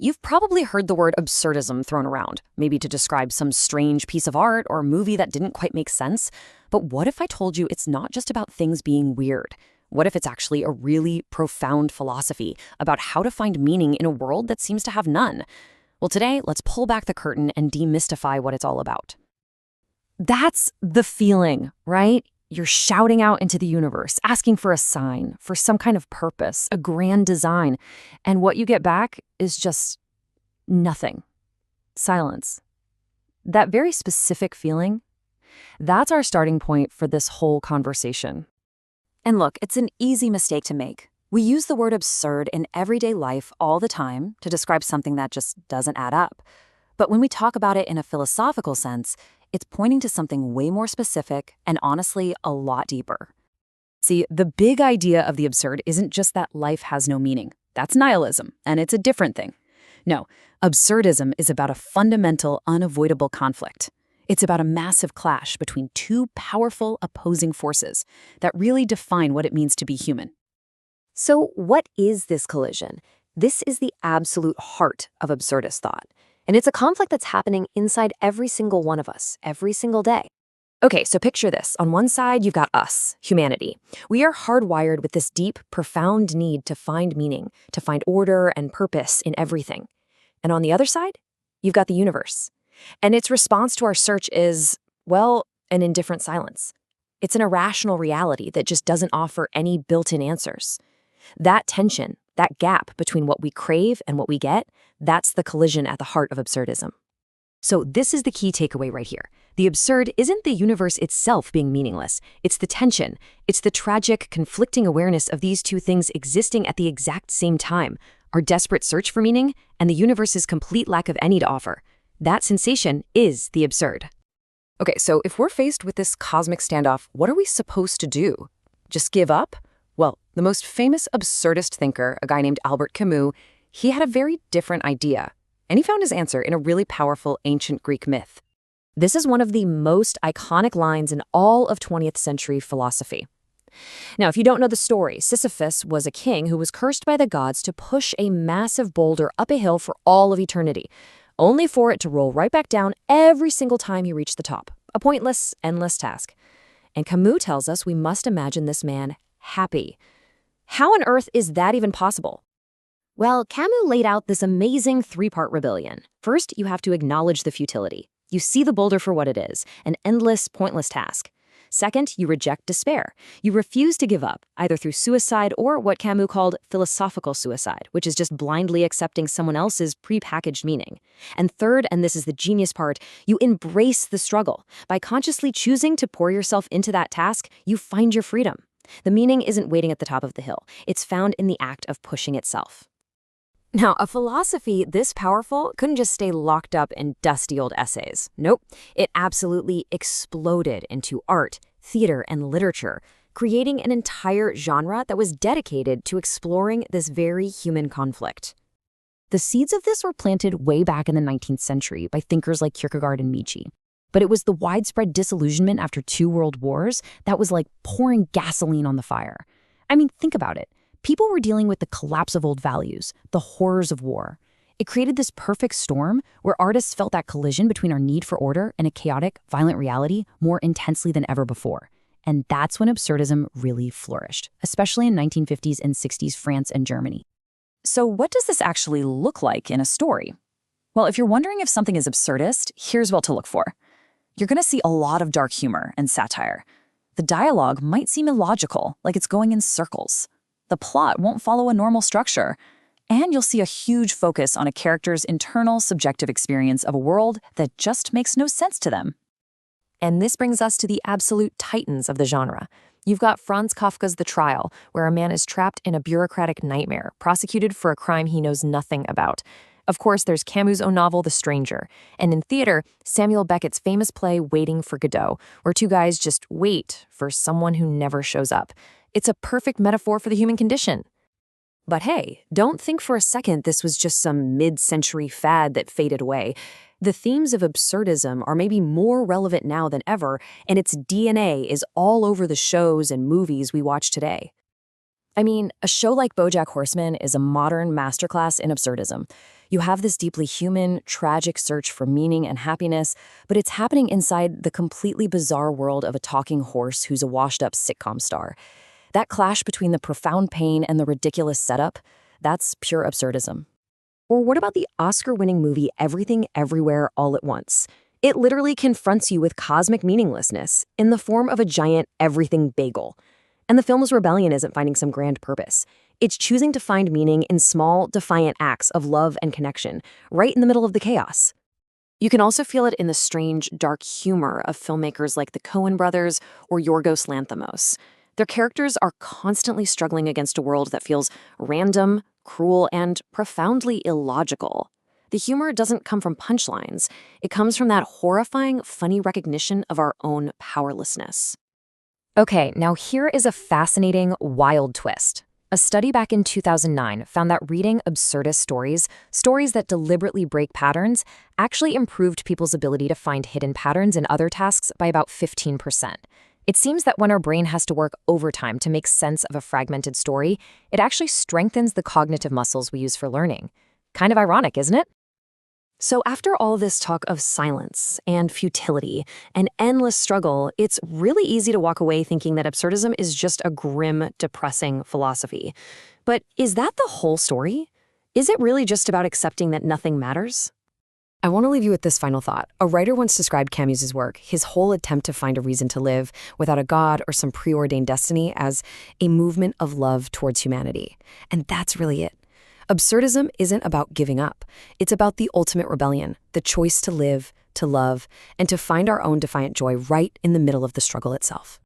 You've probably heard the word absurdism thrown around, maybe to describe some strange piece of art or movie that didn't quite make sense. But what if I told you it's not just about things being weird? What if it's actually a really profound philosophy about how to find meaning in a world that seems to have none? Well, today, let's pull back the curtain and demystify what it's all about. That's the feeling, right? You're shouting out into the universe, asking for a sign, for some kind of purpose, a grand design. And what you get back is just nothing. Silence. That very specific feeling, that's our starting point for this whole conversation. And look, it's an easy mistake to make. We use the word absurd in everyday life all the time to describe something that just doesn't add up. But when we talk about it in a philosophical sense, it's pointing to something way more specific and honestly a lot deeper. See, the big idea of the absurd isn't just that life has no meaning. That's nihilism, and it's a different thing. No, absurdism is about a fundamental, unavoidable conflict. It's about a massive clash between two powerful, opposing forces that really define what it means to be human. So what is this collision? This is the absolute heart of absurdist thought. And it's a conflict that's happening inside every single one of us, every single day. Okay, so picture this. On one side, you've got us, humanity. We are hardwired with this deep, profound need to find meaning, to find order and purpose in everything. And on the other side, you've got the universe. And its response to our search is, well, an indifferent silence. It's an irrational reality that just doesn't offer any built-in answers. That tension, that gap between what we crave and what we get, that's the collision at the heart of absurdism. So this is the key takeaway right here. The absurd isn't the universe itself being meaningless. It's the tension. It's the tragic, conflicting awareness of these two things existing at the exact same time. Our desperate search for meaning and the universe's complete lack of any to offer. That sensation is the absurd. Okay, so if we're faced with this cosmic standoff, what are we supposed to do? Just give up? Well, the most famous absurdist thinker, a guy named Albert Camus, he had a very different idea, and he found his answer in a really powerful ancient Greek myth. This is one of the most iconic lines in all of 20th century philosophy. Now, if you don't know the story, Sisyphus was a king who was cursed by the gods to push a massive boulder up a hill for all of eternity, only for it to roll right back down every single time he reached the top. A pointless, endless task. And Camus tells us we must imagine this man happy. How on earth is that even possible? Well, Camus laid out this amazing three-part rebellion. First, you have to acknowledge the futility. You see the boulder for what it is, an endless, pointless task. Second, you reject despair. You refuse to give up, either through suicide or what Camus called philosophical suicide, which is just blindly accepting someone else's prepackaged meaning. And third, and this is the genius part, you embrace the struggle. By consciously choosing to pour yourself into that task, you find your freedom. The meaning isn't waiting at the top of the hill. It's found in the act of pushing itself. Now, a philosophy this powerful couldn't just stay locked up in dusty old essays. Nope, it absolutely exploded into art, theater, and literature, creating an entire genre that was dedicated to exploring this very human conflict. The seeds of this were planted way back in the 19th century by thinkers like Kierkegaard and Nietzsche. But it was the widespread disillusionment after two world wars that was like pouring gasoline on the fire. I mean, think about it. People were dealing with the collapse of old values, the horrors of war. It created this perfect storm where artists felt that collision between our need for order and a chaotic, violent reality more intensely than ever before. And that's when absurdism really flourished, especially in 1950s and 60s France and Germany. So what does this actually look like in a story? Well, if you're wondering if something is absurdist, here's what to look for. You're going to see a lot of dark humor and satire. The dialogue might seem illogical, like it's going in circles. The plot won't follow a normal structure. And you'll see a huge focus on a character's internal subjective experience of a world that just makes no sense to them. And this brings us to the absolute titans of the genre. You've got Franz Kafka's The Trial, where a man is trapped in a bureaucratic nightmare, prosecuted for a crime he knows nothing about. Of course, there's Camus' own novel, The Stranger. And in theater, Samuel Beckett's famous play, Waiting for Godot, where two guys just wait for someone who never shows up. It's a perfect metaphor for the human condition. But hey, don't think for a second this was just some mid-century fad that faded away. The themes of absurdism are maybe more relevant now than ever, and its DNA is all over the shows and movies we watch today. I mean, a show like BoJack Horseman is a modern masterclass in absurdism. You have this deeply human, tragic search for meaning and happiness, but it's happening inside the completely bizarre world of a talking horse who's a washed-up sitcom star. That clash between the profound pain and the ridiculous setup, that's pure absurdism. Or what about the Oscar-winning movie Everything Everywhere All at Once? It literally confronts you with cosmic meaninglessness in the form of a giant everything bagel. And the film's rebellion isn't finding some grand purpose. It's choosing to find meaning in small, defiant acts of love and connection, right in the middle of the chaos. You can also feel it in the strange, dark humor of filmmakers like the Coen brothers or Yorgos Lanthimos. Their characters are constantly struggling against a world that feels random, cruel, and profoundly illogical. The humor doesn't come from punchlines. It comes from that horrifying, funny recognition of our own powerlessness. Okay, now here is a fascinating, wild twist. A study back in 2009 found that reading absurdist stories that deliberately break patterns, actually improved people's ability to find hidden patterns in other tasks by about 15%. It seems that when our brain has to work overtime to make sense of a fragmented story, it actually strengthens the cognitive muscles we use for learning. Kind of ironic, isn't it? So after all this talk of silence and futility and endless struggle, it's really easy to walk away thinking that absurdism is just a grim, depressing philosophy. But is that the whole story? Is it really just about accepting that nothing matters? I want to leave you with this final thought. A writer once described Camus's work, his whole attempt to find a reason to live without a god or some preordained destiny, as a movement of love towards humanity. And that's really it. Absurdism isn't about giving up. It's about the ultimate rebellion, the choice to live, to love, and to find our own defiant joy right in the middle of the struggle itself.